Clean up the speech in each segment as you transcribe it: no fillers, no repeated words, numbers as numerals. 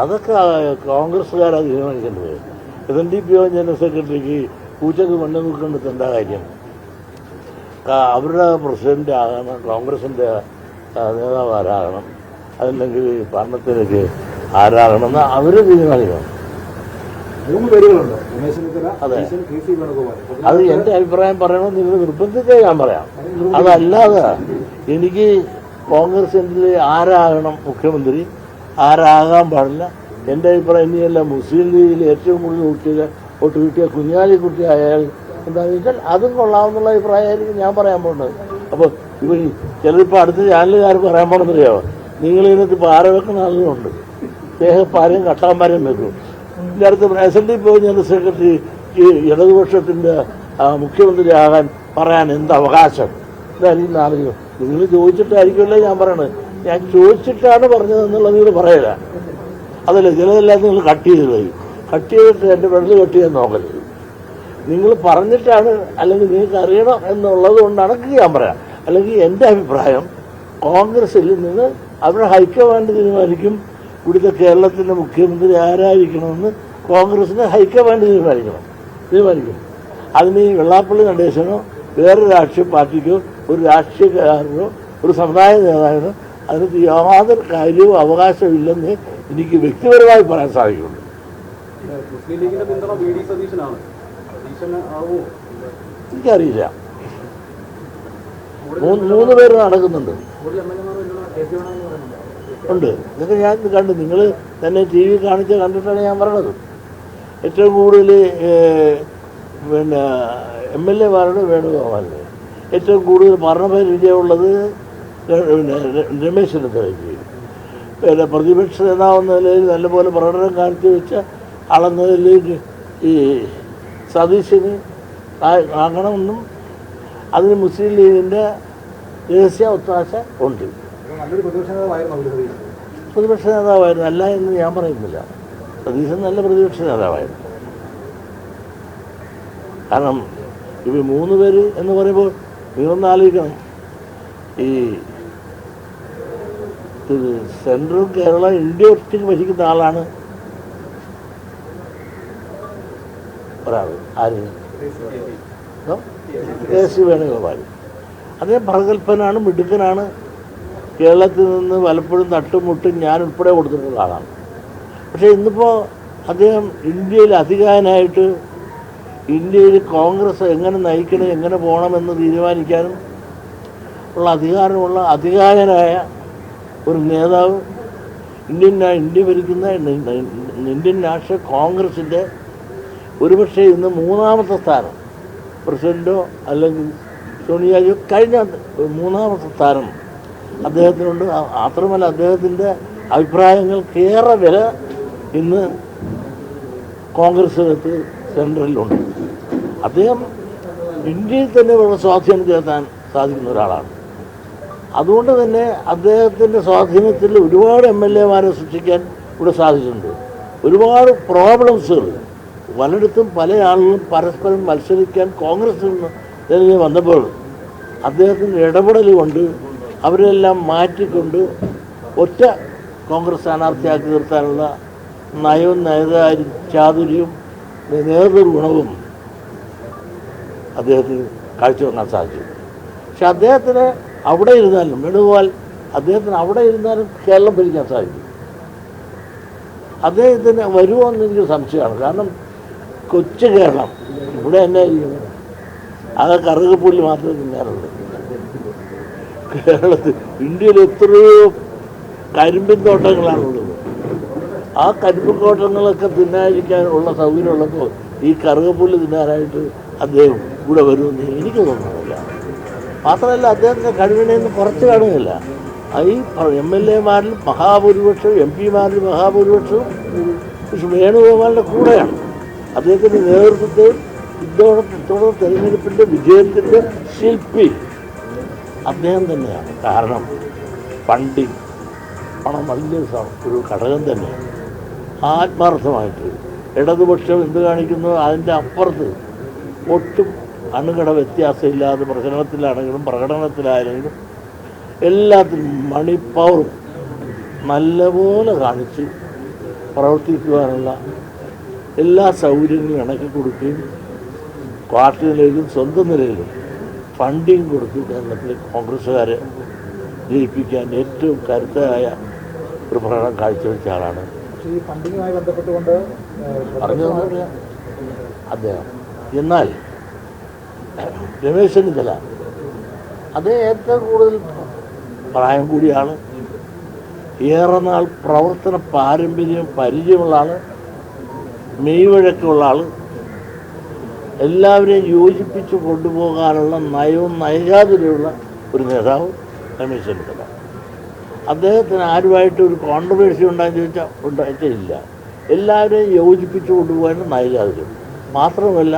അതൊക്കെ കോൺഗ്രസ്സുകാരാണ് തീരുമാനിക്കേണ്ടത്. SNDP general സെക്രട്ടറിക്ക് പൂച്ചക്ക് മണ്ണ് നിൽക്കേണ്ടത് എന്താ കാര്യം? അവരുടെ പ്രസിഡന്റ് ആകണം, കോൺഗ്രസിൻ്റെ നേതാവ് ആരാകണം, അതല്ലെങ്കിൽ ഭരണത്തിലേക്ക് ആരാകണമെന്ന് അവർ തീരുമാനിക്കണം. 3 പേരുകളുണ്ട്. അതെ, അത് എൻ്റെ അഭിപ്രായം പറയണമെന്ന് നിങ്ങൾ നിർബന്ധിച്ചേ ഞാൻ പറയാം. അതല്ലാതെ എനിക്ക് കോൺഗ്രസിൻ്റെ ആരാകണം മുഖ്യമന്ത്രി, ആരാകാൻ പാടില്ല. എൻ്റെ അഭിപ്രായം ഇനിയല്ല, മുസ്ലിം ലീഗിൽ ഏറ്റവും കൂടുതൽ വോട്ട് കിട്ടിയ കുഞ്ഞാലിക്കുട്ടി ആയാൽ എന്താണെന്ന് വെച്ചാൽ അതും കൊള്ളാമെന്നുള്ള അഭിപ്രായമായിരിക്കും ഞാൻ പറയാൻ പോകുന്നത്. അപ്പോൾ ഇവർ ചിലരിപ്പോൾ അടുത്ത ചാനലുകാർ പറയാൻ പോകണമെന്നറിയാമോ, നിങ്ങളിതിനകത്ത് പാര വെക്കുന്ന ആളുകളുണ്ട്, ദേഹപ്പാരയും കട്ടാമ്പാരയും വെക്കും. ഇതിൻ്റെ അടുത്ത് SNDP ജനറൽ സെക്രട്ടറി ഈ ഇടതുപക്ഷത്തിൻ്റെ മുഖ്യമന്ത്രിയാകാൻ പറയാൻ എന്ത് അവകാശം? ഇതായിരിക്കും ആളുകൾ. നിങ്ങൾ ചോദിച്ചിട്ടായിരിക്കുമല്ലോ ഞാൻ പറയണത്. ഞാൻ ചോദിച്ചിട്ടാണ് പറഞ്ഞതെന്നുള്ളത് നിങ്ങൾ പറയില്ല. അതല്ലേ, ചിലതെല്ലാം നിങ്ങൾ കട്ട് ചെയ്തിട്ട് എൻ്റെ വെള്ളം കട്ട് ചെയ്യാൻ നോക്കരുത്. നിങ്ങൾ പറഞ്ഞിട്ടാണ്, അല്ലെങ്കിൽ നിങ്ങൾക്ക് അറിയണം എന്നുള്ളത് കൊണ്ടാണ് ഞാൻ പറയാം. അല്ലെങ്കിൽ എൻ്റെ അഭിപ്രായം, കോൺഗ്രസിൽ നിന്ന് അവരുടെ ഹൈക്കമാൻഡ് തീരുമാനിക്കും ഇവിടുത്തെ കേരളത്തിൻ്റെ മുഖ്യമന്ത്രി ആരായിരിക്കണമെന്ന്. കോൺഗ്രസിന് ഹൈക്കമാൻഡ് തീരുമാനിക്കും. അതിന് ഈ വെള്ളാപ്പള്ളി നടേശനോ വേറെ രാഷ്ട്രീയ പാർട്ടിക്കോ ഒരു രാഷ്ട്രീയക്കാരനോ ഒരു സമുദായ നേതാവിനോ അതിന് യാതൊരു കാര്യവും അവകാശമില്ലെന്ന് എനിക്ക് വ്യക്തിപരമായി പറയാൻ സാധിക്കുള്ളൂ. എനിക്കറിയില്ല. 3 പേര് നടക്കുന്നുണ്ട് ഉണ്ട്. ഇതൊക്കെ ഞാൻ കണ്ടു, നിങ്ങൾ തന്നെ TV കണ്ടിട്ടാണ് ഞാൻ പറയണത്. ഏറ്റവും കൂടുതൽ പിന്നെ MLA-മാരുടെ വേണുഗോപാലിന്, ഏറ്റവും കൂടുതൽ ഭരണപേര് വിജയമുള്ളത് രമേശ് ചെന്നിത്തലയ്ക്ക്, പിന്നെ പ്രതിപക്ഷ നേതാവെന്ന നിലയിൽ നല്ലപോലെ പ്രകടനം കാഴ്ചവെച്ച ആളെന്നതിൽ ഈ സതീശന് ആകണമെന്നും അതിന് മുസ്ലിം ലീഗിൻ്റെ രഹസ്യ ഒത്താശ ഉണ്ട്. പ്രതിപക്ഷ നേതാവായിരുന്നു, അല്ല എന്ന് ഞാൻ പറയുന്നില്ല. സതീശൻ നല്ല പ്രതിപക്ഷ നേതാവായിരുന്നു. കാരണം ഇവർ 3 പേര് എന്ന് പറയുമ്പോൾ നിങ്ങളൊന്ന് ആലോചിക്കണം, ഈ സെൻട്രൽ കേരള ഇന്ത്യ ഒറ്റയ്ക്ക് ഭരിക്കുന്ന ആളാണ് ഒരാൾ. ആര്? KC വേണുഗോപാൽ. അദ്ദേഹം പ്രഗത്ഭനാണ്, മിടുക്കനാണ്. കേരളത്തിൽ നിന്ന് പലപ്പോഴും തട്ടുമുട്ടും ഞാൻ ഉൾപ്പെടെ കൊടുത്തിട്ടുള്ള ആളാണ്. പക്ഷേ ഇന്നിപ്പോൾ അദ്ദേഹം ഇന്ത്യയിൽ അധികാരനായിട്ട് ഇന്ത്യയിൽ കോൺഗ്രസ് എങ്ങനെ നയിക്കണം, എങ്ങനെ പോകണമെന്ന് തീരുമാനിക്കാനും ഉള്ള അധികാരമുള്ള അധികാരനായ ഒരു നേതാവ്, ഇന്ത്യ ഭരിക്കുന്ന ഇന്ത്യൻ നാഷണൽ കോൺഗ്രസിൻ്റെ ഒരുപക്ഷെ ഇന്ന് 3ാമത്തെ സ്ഥാനം, പ്രസിഡൻറ്റോ അല്ലെങ്കിൽ സോണിയാജിയോ കഴിഞ്ഞ 3ാമത്തെ സ്ഥാനം അദ്ദേഹത്തിനുണ്ട്. മാത്രമല്ല അദ്ദേഹത്തിൻ്റെ അഭിപ്രായങ്ങൾക്കേറെ വില ഇന്ന് കോൺഗ്രസിനകത്ത് സെൻട്രലിലുണ്ട്. അദ്ദേഹം ഇന്ത്യയിൽ തന്നെ വളരെ സ്വാധീനം ചെലുത്താൻ സാധിക്കുന്ന ഒരാളാണ്. അതുകൊണ്ട് തന്നെ അദ്ദേഹത്തിൻ്റെ സ്വാധീനത്തിൽ ഒരുപാട് MLA-മാരെ സൃഷ്ടിക്കാൻ ഇവിടെ സാധിച്ചിട്ടുണ്ട്. ഒരുപാട് പ്രോബ്ലംസുകൾ പലയിടത്തും പല ആളുകളും പരസ്പരം മത്സരിക്കാൻ കോൺഗ്രസിൽ നിന്ന് വന്നപ്പോൾ അദ്ദേഹത്തിൻ്റെ ഇടപെടൽ കൊണ്ട് അവരെല്ലാം മാറ്റിക്കൊണ്ട് ഒറ്റ കോൺഗ്രസ് സ്ഥാനാർത്ഥിയാക്കി നിർത്താനുള്ള നയവും ചാതുര്യവും നേതൃഗുണവും അദ്ദേഹത്തിന് കാഴ്ചവെക്കാൻ സാധിച്ചു. പക്ഷെ അദ്ദേഹത്തിന് അവിടെ ഇരുന്നാലും, വേണുഗോപാൽ അദ്ദേഹത്തിന് അവിടെ ഇരുന്നാലും കേരളം ഭരിക്കാൻ സാധിക്കും. അദ്ദേഹത്തിന് വരുമോ എന്ന് എനിക്ക് സംശയമാണ്. കാരണം കൊച്ചു കേരളം ഇവിടെ തന്നെ ഇരിക്കുന്നത്, അത് കറുകപ്പുല്ല് മാത്രമേ തിന്നാറുള്ളൂ. കേരളത്തിൽ ഇന്ത്യയിൽ എത്രയോ കരിമ്പിൻ തോട്ടങ്ങളാണുള്ളത്. ആ കരിമ്പിൻ തോട്ടങ്ങളൊക്കെ തിന്നാതിരിക്കാനുള്ള സൗകര്യമുള്ളപ്പോൾ ഈ കറുകപ്പുല്ല് തിന്നാനായിട്ട് അദ്ദേഹം ഇവിടെ വരുമെന്ന് എനിക്ക് തോന്നുന്നില്ല. മാത്രമല്ല അദ്ദേഹത്തിൻ്റെ കഴിവിനെയൊന്നും കുറച്ച് കാണുകയില്ല. ഈ MLA-മാരിൽ മഹാഭൂരിപക്ഷവും MP-മാരിൽ മഹാഭൂരിപക്ഷവും വേണുഗോപാലിൻ്റെ കൂടെയാണ്. അദ്ദേഹത്തിൻ്റെ നേതൃത്വത്തിൽ ഇത്തവണ തെരഞ്ഞെടുപ്പിൻ്റെ വിജയത്തിൻ്റെ ശില്പി അദ്ദേഹം തന്നെയാണ്. കാരണം ഫണ്ടിങ്, പണം വലിയ ഒരു ഘടകം തന്നെയാണ്. ആത്മാർത്ഥമായിട്ട് ഇടതുപക്ഷം എന്ത് കാണിക്കുന്നു അതിൻ്റെ അപ്പുറത്ത് ഒട്ടും അണുകട വ്യത്യാസമില്ലാതെ പ്രചരണത്തിലാണെങ്കിലും പ്രകടനത്തിലാണെങ്കിലും എല്ലാത്തിനും മണി പവർ നല്ലപോലെ കാണിച്ച് പ്രവർത്തിക്കുവാനുള്ള എല്ലാ സൗകര്യങ്ങളും ഇണക്കി കൊടുക്കുകയും പാർട്ടി നിലയിലും സ്വന്തം നിലയിലും ഫണ്ടിങ് കൊടുത്ത് കേരളത്തിൽ കോൺഗ്രസ്സുകാരെ ജയിപ്പിക്കാൻ ഏറ്റവും കരുത്തരായ ഒരു പ്രകടനം കാഴ്ചവെച്ച ആളാണ്. ഈ ഫണ്ടിങ്ങുമായി ബന്ധപ്പെട്ടുകൊണ്ട് പറഞ്ഞതെന്ന് പറയാം അദ്ദേഹം. എന്നാൽ രമേശ് ചെന്നിത്തല അദ്ദേഹം ഏറ്റവും കൂടുതൽ പ്രായം കൂടിയാണ്, ഏറെ നാൾ പ്രവർത്തന പാരമ്പര്യം പരിചയമുള്ള ആൾ, മെയ്വഴക്കമുള്ള ആൾ, എല്ലാവരെയും യോജിപ്പിച്ച് കൊണ്ടുപോകാനുള്ള നയവും നയജാതിലുള്ള ഒരു നേതാവ് രമേശ് ചെന്നിത്തല. അദ്ദേഹത്തിന് ആരുമായിട്ട് ഒരു കോൺട്രവേഴ്സി ഉണ്ടായിട്ടില്ല. എല്ലാവരെയും യോജിപ്പിച്ച് കൊണ്ടുപോകാനും നയജാതിരും. മാത്രമല്ല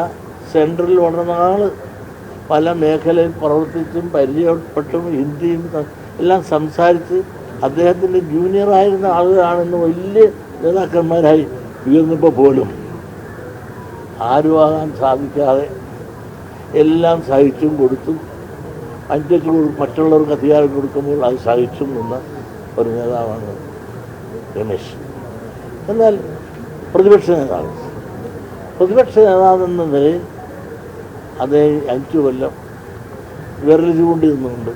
സെൻട്രലിൽ വളരെ നാൾ പല മേഖലയിൽ പ്രവർത്തിച്ചും പരിചയപ്പെട്ടും ഹിന്ദിയും എല്ലാം സംസാരിച്ച് അദ്ദേഹത്തിൻ്റെ ജൂനിയറായിരുന്ന ആളുകളാണെന്ന് വലിയ നേതാക്കന്മാരായി ഉയർന്നപ്പോൾ പോലും ആരുമാകാൻ സാധിക്കാതെ എല്ലാം സഹിച്ചും കൊടുത്തും മറ്റുള്ളവർക്ക് അധികാരം കൊടുക്കുമ്പോൾ അത് സഹിച്ചും നിന്ന ഒരു നേതാവാണ് രമേശ്. എന്നാൽ പ്രതിപക്ഷ നേതാവെന്ന നിലയിൽ അദ്ദേഹം 5 കൊല്ലം വിരൽ ചൂണ്ടി നിന്നുകൊണ്ട്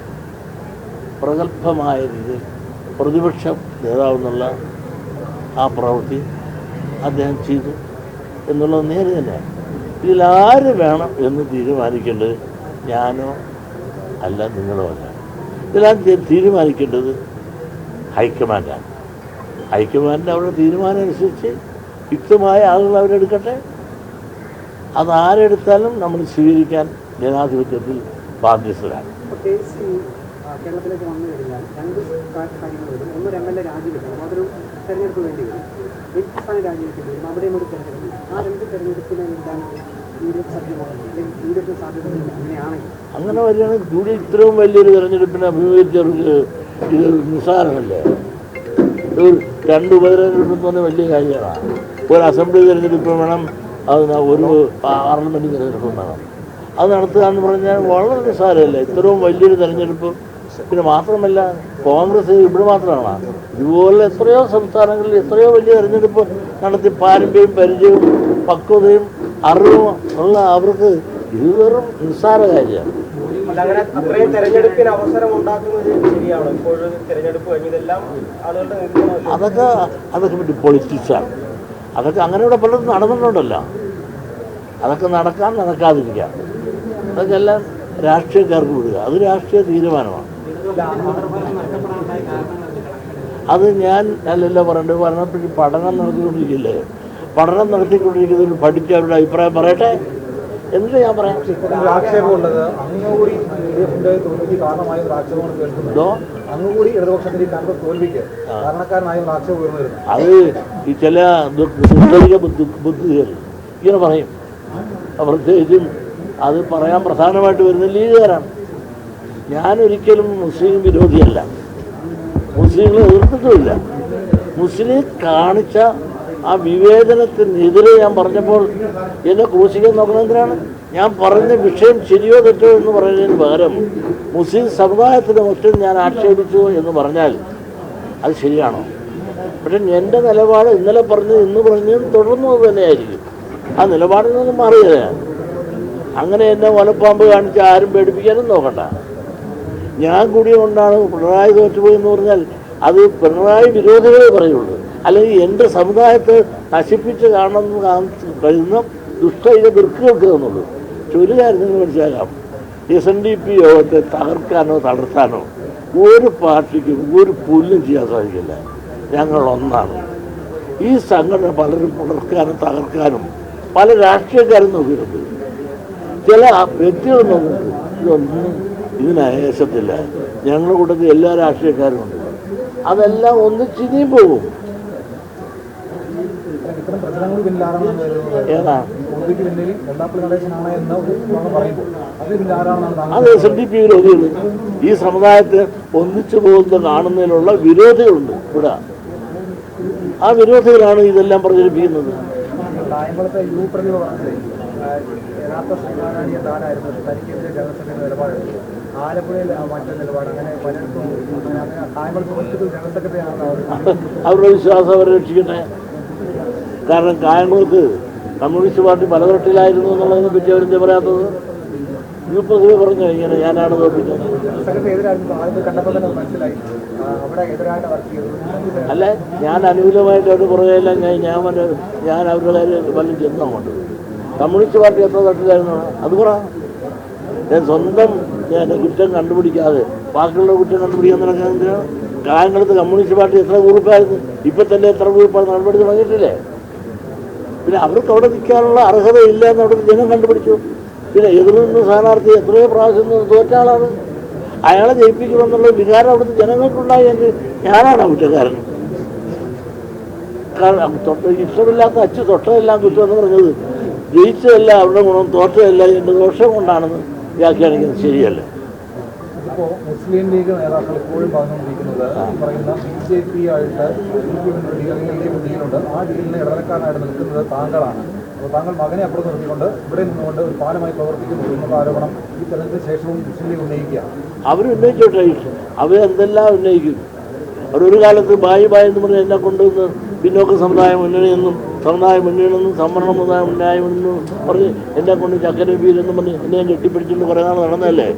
പ്രഗത്ഭമായ രീതിയിൽ പ്രതിപക്ഷ നേതാവെന്നുള്ള ആ പ്രവൃത്തി അദ്ദേഹം ചെയ്തു എന്നുള്ളത് നേരെ തന്നെയാണ്. ഇതിലാര് വേണം എന്ന് തീരുമാനിക്കേണ്ടത് ഞാനോ അല്ല, നിങ്ങളോ അല്ല. ഇതെല്ലാം തീരുമാനിക്കേണ്ടത് ഹൈക്കമാൻഡാണ്. ഹൈക്കമാൻഡ് അവരുടെ തീരുമാനം അനുസരിച്ച് യുക്തമായ ആളുകൾ അവരെടുക്കട്ടെ. അതാരെടുത്താലും നമ്മൾ സ്വീകരിക്കാൻ ജനാധിപത്യത്തിൽ ബാധ്യസ്ഥരാണ്. കേരളത്തിലേക്ക് വന്നു കഴിഞ്ഞാൽ 2 കാര്യങ്ങൾ വരും. ഒന്ന് MLA രാജിവെക്കണം, അതൊരു തെരഞ്ഞെടുപ്പ് വേണ്ടി വരും. വ്യക്തിസ്ഥാനം രാജിവെക്കേണ്ടി വരും, അവിടെയും ഒരു തെരഞ്ഞെടുപ്പ്. ആ 2 തെരഞ്ഞെടുപ്പിനെ എന്താണ് UDF സാധ്യമാകുന്നത്, അല്ലെങ്കിൽ UDF സാധ്യതയില്ല? അങ്ങനെയാണെങ്കിൽ അങ്ങനെ വരികയാണെങ്കിൽ ഇത്രയും വലിയൊരു തെരഞ്ഞെടുപ്പിനെ അഭിമുഖീകരിച്ചവർക്ക് ഇത് നിസ്സാരമല്ലേ? ഒരു 2 ഉപതെരഞ്ഞെടുപ്പെന്ന് പറഞ്ഞാൽ വലിയ കാര്യമാണ്. ഒരു അസംബ്ലി തെരഞ്ഞെടുപ്പ് വേണം, അത് ഒരു പാർലമെൻറ്റ് തെരഞ്ഞെടുപ്പ് വേണം. അത് നടത്തുക എന്ന് പറഞ്ഞാൽ വളരെ നിസ്സാരമല്ലേ? ഇത്രയും വലിയൊരു തെരഞ്ഞെടുപ്പ്. പിന്നെ മാത്രമല്ല കോൺഗ്രസ് ഇവിടെ മാത്രമാണ്, ഇതുപോലെ എത്രയോ സംസ്ഥാനങ്ങളിൽ എത്രയോ വലിയ തെരഞ്ഞെടുപ്പ് നടത്തി പാരമ്പര്യവും പരിചയവും പക്വതയും അറിവും ഉള്ള അവർക്ക് ഇത് വെറും നിസ്സാര കാര്യമാണ്. അതൊക്കെ പറ്റി പൊളിറ്റിക്സാണ്. അതൊക്കെ അങ്ങനെയുള്ള പലതും നടന്നിട്ടുണ്ടല്ലോ. അതൊക്കെ നടക്കാതിരിക്കാം. അതൊക്കെ എല്ലാം രാഷ്ട്രീയക്കാർക്ക് വിടുക. അത് രാഷ്ട്രീയ തീരുമാനമാണ്. അത് ഞാൻ അല്ലല്ലോ പറയേണ്ടത്. പറഞ്ഞപ്പോൾ പഠനം നടത്തിക്കൊണ്ടിരിക്കില്ലേ? പഠനം നടത്തിക്കൊണ്ടിരിക്കുന്നതിന് പഠിച്ച് അവരുടെ അഭിപ്രായം പറയട്ടെ, എന്നിട്ട് ഞാൻ പറയാം. ആക്ഷേപമുള്ളത് അങ്ങുകൂടി തോൽവിക്ക് കാരണമായെന്ന് ആക്ഷേപമാണ് കേൾക്കുന്നത്. അങ്ങുകൂടി ഇടതുപക്ഷത്തിന്റെ കോൺഗ്രസ് തോൽവിക്ക് കാരണക്കാരനായെന്ന് ആക്ഷേപം ഉയർന്നു വരുന്നു. അത് ഈ ചില ബുദ്ധികൾ ഇങ്ങനെ പറയും. പ്രത്യേകിച്ചും അത് പറയാൻ പ്രധാനമായിട്ട് വരുന്ന ലീഗുകാരാണ്. ഞാനൊരിക്കലും മുസ്ലിം വിരോധിയല്ല, മുസ്ലിങ്ങളെ എതിർത്തിട്ടുമില്ല. മുസ്ലിം കാണിച്ച ആ വിവേചനത്തിനെതിരെ ഞാൻ പറഞ്ഞപ്പോൾ എന്നെ ക്രൂശിക്കാൻ നോക്കണമെന്തിനാണ്? ഞാൻ പറഞ്ഞ വിഷയം ശരിയോ തെറ്റോ എന്ന് പറയുന്നതിന് പകരം മുസ്ലിം സമുദായത്തിൻ്റെ മൊത്തം ഞാൻ ആക്ഷേപിച്ചു എന്ന് പറഞ്ഞാൽ അത് ശരിയാണോ? പക്ഷെ എൻ്റെ നിലപാട് ഇന്നലെ പറഞ്ഞത് ഇന്ന് പറഞ്ഞതും തുടർന്നത് തന്നെയായിരിക്കും. ആ നിലപാടിൽ നിന്നും മാറിയത് ഞാൻ. അങ്ങനെ എന്നെ വലപ്പാമ്പ് കാണിച്ച് ആരും പേടിപ്പിക്കാനും നോക്കണ്ട. ഞാൻ കൂടി കൊണ്ടാണ് പിണറായി തോറ്റുപോയി എന്ന് പറഞ്ഞാൽ അത് പിണറായി വിരോധികളെ പറയുള്ളൂ. അല്ലെങ്കിൽ എൻ്റെ സമുദായത്തെ നശിപ്പിച്ച് കാണണമെന്ന് കഴിയുന്ന ദുഷ്ട ദുർക്കുകൾക്ക് എന്നുള്ളൂ. ഒരു കാര്യം നിങ്ങൾ മനസ്സിലാക്കാം, SNDP യോഗത്തെ തകർക്കാനോ തളർത്താനോ ഒരു പാർട്ടിക്കും ഒരു പുല്ലും ചെയ്യാൻ സാധിക്കില്ല. ഞങ്ങൾ ഒന്നാണ്. ഈ സംഘടന പലരും പുലർക്കാനും തകർക്കാനും പല രാഷ്ട്രീയക്കാരും നോക്കിയിട്ടുണ്ട്. ചില വ്യക്തികൾ നോക്കുന്നുണ്ട്. ഇതൊന്നും ഇതിനേശത്തില്ല. ഞങ്ങളുടെ കൂട്ടത്തിൽ എല്ലാ രാഷ്ട്രീയക്കാരും ഉണ്ട്. അതെല്ലാം ഒന്നിച്ചിനിയും പോകും. അത് SNDP വിരോധികൾ ഈ സമുദായത്തെ ഒന്നിച്ചു പോകുന്ന കാണുന്നതിനുള്ള വിരോധികളുണ്ട് ഇവിടെ. ആ വിരോധികളാണ് ഇതെല്ലാം പ്രചരിപ്പിക്കുന്നത്. അവരുടെ വിശ്വാസം അവരെ രക്ഷിക്കട്ടെ. കാരണം കായംകുളത്ത് കമ്മ്യൂണിസ്റ്റ് പാർട്ടി പലതരത്തിലായിരുന്നു എന്നുള്ളതിനെ പറ്റി അവരെന്താ പറയാത്തത്? ഗ്രൂപ്പ് പൊതുവെ പറഞ്ഞു ഇങ്ങനെ ഞാനാണ് തോൽപ്പിച്ചത്. അല്ല, ഞാൻ അനുകൂലമായിട്ട് അവർ പറയുകയില്ല. ഞാൻ അവരുടെ കാര്യം വല്ലതും ചെന്നോ കൊണ്ട് കമ്മ്യൂണിസ്റ്റ് പാർട്ടി എത്ര തട്ടിലായിരുന്നു അത് പറ. ഞാൻ സ്വന്തം കുറ്റം കണ്ടുപിടിക്കാതെ ബാക്കിയുള്ള കുറ്റം കണ്ടുപിടിക്കാൻ നടക്കാൻ കാലങ്ങളത്ത് കമ്മ്യൂണിസ്റ്റ് പാർട്ടി എത്ര ഗ്രൂപ്പായിരുന്നു, ഇപ്പം തന്നെ എത്ര ഗ്രൂപ്പാണ് നടപടി തുടങ്ങിയിട്ടില്ലേ? പിന്നെ അവർക്ക് അവിടെ നിൽക്കാനുള്ള അർഹതയില്ല എന്ന് അവിടെ ജനം കണ്ടുപിടിച്ചു. പിന്നെ എതിർനിന്ന് സ്ഥാനാർത്ഥി എത്രയോ പ്രാവശ്യം തോറ്റ ആളാണ്. അയാളെ ജയിപ്പിക്കണമെന്നുള്ള വികാരം അവിടുത്തെ ജനങ്ങൾക്കുണ്ടായെങ്കിൽ ഞാനാണ് കുറ്റക്കാരൻ. കാരണം ഇഷ്ടമില്ലാത്ത അച്ചു തൊട്ടതെല്ലാം കുറ്റമെന്ന് പറഞ്ഞത് ജയിച്ചതല്ല അവരുടെ ഗുണം, തോറ്റതല്ല എൻ്റെ ദോഷം കൊണ്ടാണെന്ന് വ്യാഖ്യാനിക്കുന്നത് ശരിയല്ല. ഇപ്പോൾ മുസ്ലിം ലീഗ് നേതാക്കൾ ഇപ്പോഴും പറഞ്ഞുകൊണ്ടിരിക്കുന്നത് പറയുന്ന BJP ആയിട്ട് ഡീലുണ്ട്. ആ ഡീലിന് ഇടനിലക്കാരനായിട്ട് നിൽക്കുന്നത് താങ്കളാണ്. അപ്പോൾ താങ്കൾ മകനെ അപ്പുറത്ത് നിർത്തിക്കൊണ്ട് ഇവിടെ നിന്നുകൊണ്ട് ഒരു പാലമായി പ്രവർത്തിക്കുന്നു എന്നുള്ള ആരോപണം ഈ തെരഞ്ഞെടുപ്പിന് ശേഷവും മുസ്ലിം ലീഗ് ഉന്നയിക്കുകയാണ്. അവരുന്നയിച്ചോട്ടെ, അവരെന്തെല്ലാം ഉന്നയിക്കും. അവരൊരു കാലത്ത് ബായി എന്ന് പറഞ്ഞ് എന്നെ കൊണ്ടുവന്ന് പിന്നോക്ക സമുദായ മുന്നണിയെന്നും സമുദായ മുന്നണിയെന്നും സംവരണ സമുദായ മുന്നണിയെന്നും പറഞ്ഞ് എന്നെ കൊണ്ട് ചക്കരബീരെന്നും പറഞ്ഞ് എന്നെ കെട്ടിപ്പിടിച്ചുകൊണ്ട് കുറേ നാൾ നടന്നതല്ലേ.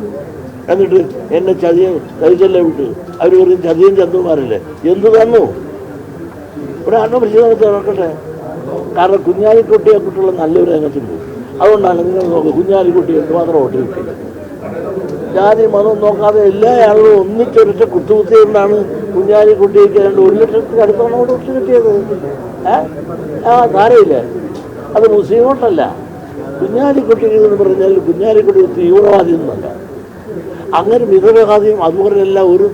എന്നിട്ട് എന്നെ ചതിച്ചല്ലേ വിട്ടു. അവർ പറയും ചതിയും ചന്തുമാരല്ലേ. എന്ത് തന്നു? ഇവിടെ ആത്മപരിശോധന നടക്കട്ടെ. കാരണം കുഞ്ഞാലിക്കുട്ടിയെ കുട്ടിയുള്ള നല്ലൊരു രംഗത്തുണ്ട്. അതുകൊണ്ടാണ് നിങ്ങൾ നോക്കുക, കുഞ്ഞാലിക്കുട്ടി എന്തുമാത്രം വോട്ട് കിട്ടി. ജാതി മതം നോക്കാതെ എല്ലാ ആളുകളും ഒന്നിച്ചൊരിച്ച കുത്തുകുത്തിയുകൊണ്ടാണ് കുഞ്ഞാലിക്കുട്ടിക്ക് 1 ലക്ഷത്തിന് അടുത്താണ് വോട്ട് കിട്ടിയത്. ധാരയില്ല, അത് മുസ്ലിം വോട്ടല്ല. കുഞ്ഞാലിക്കുട്ടി എന്ന് പറഞ്ഞാൽ കുഞ്ഞാലിക്കുട്ടി തീവ്രവാദി എന്നല്ല. അങ്ങനെ മിതവാദിയും അതുപോലെയല്ല, ഒരു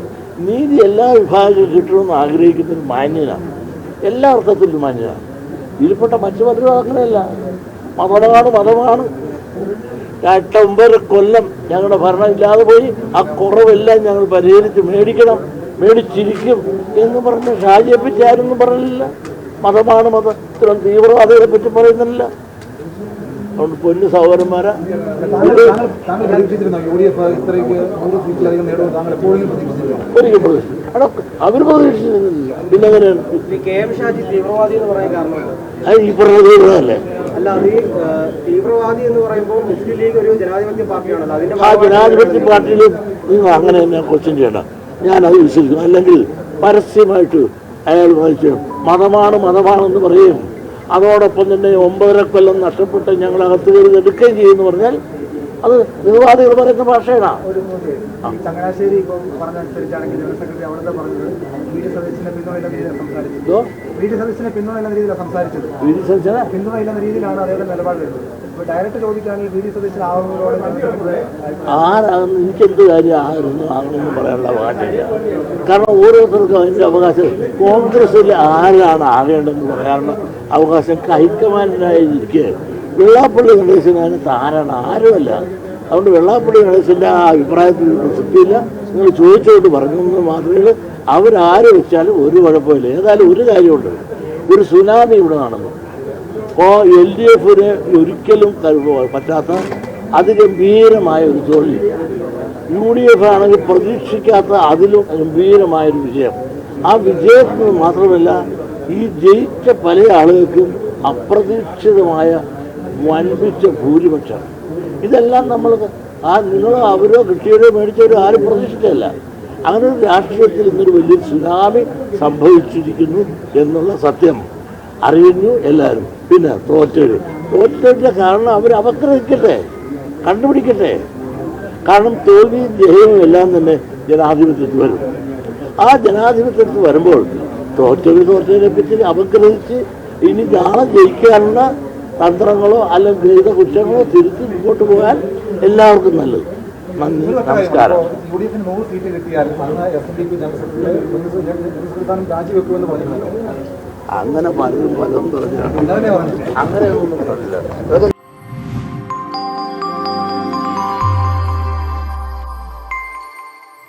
നീതി എല്ലാ വിഭാഗങ്ങളും കിട്ടണമെന്ന് ആഗ്രഹിക്കുന്ന ഒരു മാന്യനാണ്, എല്ലാ അർത്ഥത്തിലും മാന്യനാണ്. ഇതിൽപ്പെട്ട മറ്റു പലരും അങ്ങനെയല്ല. മതമാണ്. 8-9 കൊല്ലം ഞങ്ങളുടെ ഭരണം ഇല്ലാതെ പോയി. ആ കുറവെല്ലാം ഞങ്ങൾ പരിഹരിച്ച് മേടിച്ചിരിക്കും എന്ന് പറഞ്ഞ ഷാജിയെ പറ്റി ആരൊന്നും പറഞ്ഞില്ല. മതമാണ്, മതത്തിലും തീവ്രവാദികളെ പറ്റി പറയുന്നില്ല. അതുകൊണ്ട് പൊന്നു സഹോദരന്മാരെ, ഒരിക്കലും പ്രതീക്ഷിച്ചില്ല. അവർ പ്രതീക്ഷിച്ചിരുന്നില്ല. പിന്നെ എങ്ങനെയാണ് ഈ പറഞ്ഞ തീവ്രമല്ലേ? ആ ജനാധിപത്യ പാർട്ടിയിൽ നിങ്ങൾ അങ്ങനെ തന്നെ ക്വസ്റ്റ്യൻ ചെയ്യണം. ഞാനത് വിശ്വസിക്കും. അല്ലെങ്കിൽ പരസ്യമായിട്ട് അയാൾ വായിച്ചു മതമാണെന്ന് പറയും. അതോടൊപ്പം തന്നെ 9.5 കൊല്ലം നഷ്ടപ്പെട്ട് ഞങ്ങൾ അകത്ത് കയറി എടുക്കുകയും ചെയ്യുമെന്ന് പറഞ്ഞാൽ അത് നിർവാദികൾ പറയുന്ന ഭാഷയാണ്. ചങ്ങനാശ്ശേരി ഇപ്പം പറഞ്ഞനുസരിച്ചാണെങ്കിൽ ജനറൽ സെക്രട്ടറി അവിടുത്തെ പറഞ്ഞത് VD സതീശനെ പിന്തുണയില്ലെന്ന രീതിയിലാണ് സംസാരിച്ചത്. VD സതീശനെ പിന്തുണയില്ലെന്ന രീതിയിലാണ് സംസാരിച്ചത്. പിന്തുണയില്ലെന്ന രീതിയിലാണ് അദ്ദേഹത്തെ നിലപാട് വരുന്നത്. ഇപ്പോൾ ഡയറക്റ്റ് ചോദിക്കുകയാണെങ്കിൽ VD സതീശൻ ആവുന്നതോടെ ആരാണെന്ന് എനിക്കെന്ത് കാര്യം ആകണമെന്ന് പറയാനുള്ള അവകാശമില്ല. കാരണം ഓരോരുത്തർക്കും അതിൻ്റെ അവകാശം. കോൺഗ്രസ്സിൽ ആരാണ് ആകേണ്ടതെന്ന് പറയാനുള്ള അവകാശം ഹൈക്കമാൻഡിനായിരിക്കെ വെള്ളാപ്പള്ളി ഗണേശനാണ് താരാണ്, ആരുമല്ല. അതുകൊണ്ട് വെള്ളാപ്പള്ളി ഗണേശൻ്റെ ആ അഭിപ്രായത്തിൽ പ്രസക്തിയില്ല. നിങ്ങൾ ചോദിച്ചോട്ട് പറഞ്ഞെന്ന് മാത്രമേ അവരാര് വെച്ചാലും ഒരു കുഴപ്പമില്ല. ഏതായാലും ഒരു കാര്യമുണ്ട്, ഒരു സുനാമി ഇവിടെ നടന്നു. അപ്പോൾ LDFന് ഒരിക്കലും പറ്റാത്ത അതിഗംഭീരമായ ഒരു തോൽവി. UDF ആണെങ്കിൽ പ്രതീക്ഷിക്കാത്ത അതിലും ഗംഭീരമായൊരു വിജയം. ആ വിജയത്തിന് മാത്രമല്ല, ഈ ജയിച്ച പല ആളുകൾക്കും അപ്രതീക്ഷിതമായ വൻപിച്ച ഭൂരിപക്ഷം. ഇതെല്ലാം നമ്മൾ നിങ്ങളോ അവരോ കിട്ടിയവരോ മേടിച്ചവരോ ആരും പ്രതീക്ഷിച്ചല്ല. അങ്ങനെ ഒരു രാഷ്ട്രീയത്തിൽ ഇന്നൊരു വലിയൊരു സുനാമി സംഭവിച്ചിരിക്കുന്നു എന്നുള്ള സത്യം അറിയുന്നു എല്ലാവരും. പിന്നെ തോറ്റതിൻ്റെ കാരണം അവർ അവഗ്രഹിക്കട്ടെ, കണ്ടുപിടിക്കട്ടെ. കാരണം തോൽവിയും ജയവും എല്ലാം തന്നെ ജനാധിപത്യത്തിൽ വരും. ആ ജനാധിപത്യത്തിൽ വരുമ്പോൾ തോറ്റതിനെ പറ്റി അവഗ്രഹിച്ച് ഇനി നാളെ ജയിക്കാനുള്ള തന്ത്രങ്ങളോ അല്ലെങ്കിൽ ചെയ്ത കുറ്റങ്ങളോ തിരുത്തി മുമ്പോട്ട് പോകാൻ എല്ലാവർക്കും നല്ലത്. നന്ദി, നമസ്കാരം. അങ്ങനെ പലരും പറഞ്ഞു. അങ്ങനെയൊന്നും പറഞ്ഞില്ല.